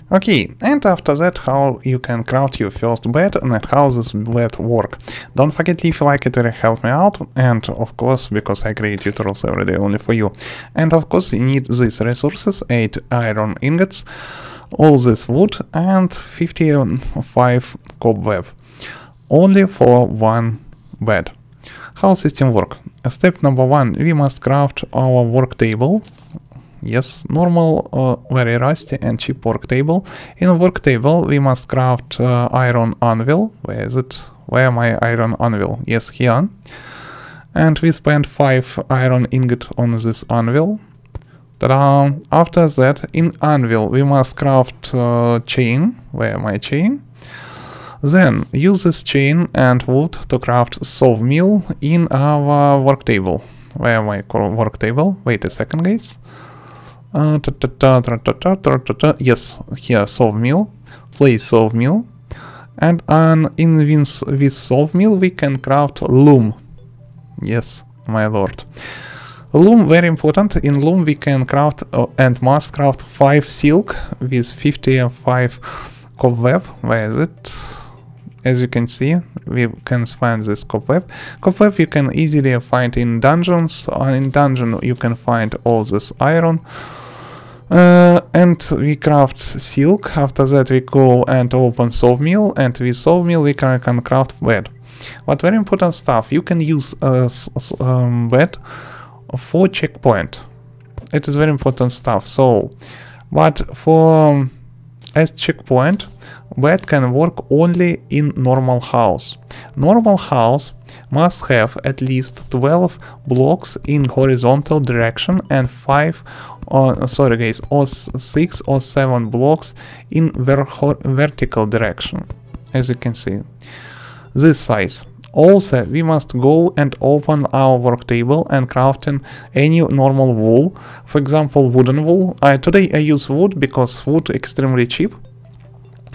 Okay, and after that, how you can craft your first bed and how this bed work. Don't forget, if you like it, will help me out, and of course, because I create tutorials every day only for you. And of course, you need these resources: 8 iron ingots, all this wood, and 55 cobweb, only for one bed. How system work? Step number 1, we must craft our work table. Yes, normal, very rusty and cheap work table. In work table we must craft iron anvil. Where is it? Where my iron anvil? Yes, here. And we spend 5 iron ingot on this anvil. Ta-da! After that, in anvil we must craft chain. Where my chain? Then use this chain and wood to craft sawmill in our work table. Where my work table? Wait a second, guys. Yes, here sawmill. Place sawmill. And with sawmill we can craft loom. Yes, my lord. Loom, very important. In loom we can craft and must craft 5 silk with 55 cobweb. Where is it? As you can see, we can find this cobweb. Cobweb you can easily find in dungeons. In dungeon you can find all this iron. And we craft silk. After that we go and open sawmill, and with sawmill we can craft bed. But very important stuff, you can use bed for checkpoint. It is very important stuff. So, but for as checkpoint, bed can work only in normal house. Normal house must have at least 12 blocks in horizontal direction and 5 sorry guys, or 6 or 7 blocks in vertical direction, as you can see this size. Also we must go and open our work table and crafting any normal wool, for example wooden wool. Today I use wood because wood extremely cheap.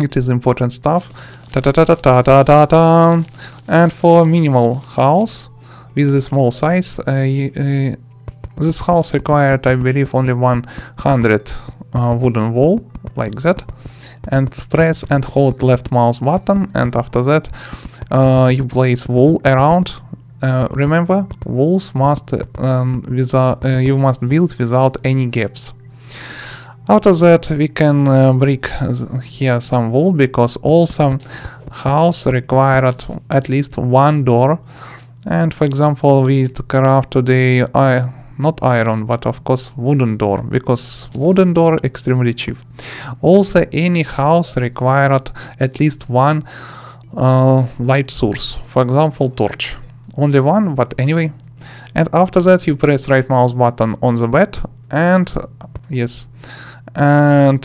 It is important stuff. And for minimal house with a small size, this house required, I believe, only 100 wooden wool, like that. And press and hold left mouse button, and after that you place wool around. Remember, walls must you must build without any gaps. After that we can break here some wool, because also house required at least 1 door. And for example we craft today not iron, but of course wooden door, because wooden door extremely cheap. Also any house required at least 1 light source, for example torch. Only 1, but anyway. And after that you press right mouse button on the bed and yes, and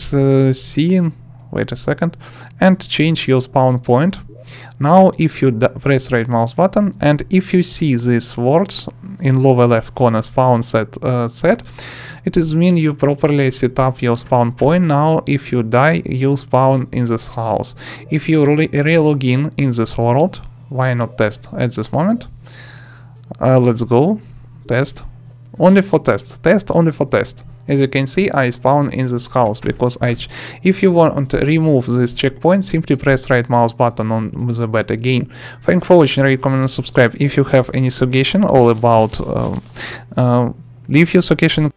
wait a second, and change your spawn point. Now if you press right mouse button and if you see these words in lower left corner, spawn set, it is mean you properly set up your spawn point. Now if you die you spawn in this house. If you re-log in this world, why not test at this moment? Let's go test, only for test, only for test. As you can see, I spawn in this house because if you want to remove this checkpoint, simply press right mouse button on the bed again. Thanks for watching, rate, comment and subscribe. If you have any suggestion all about, leave your suggestion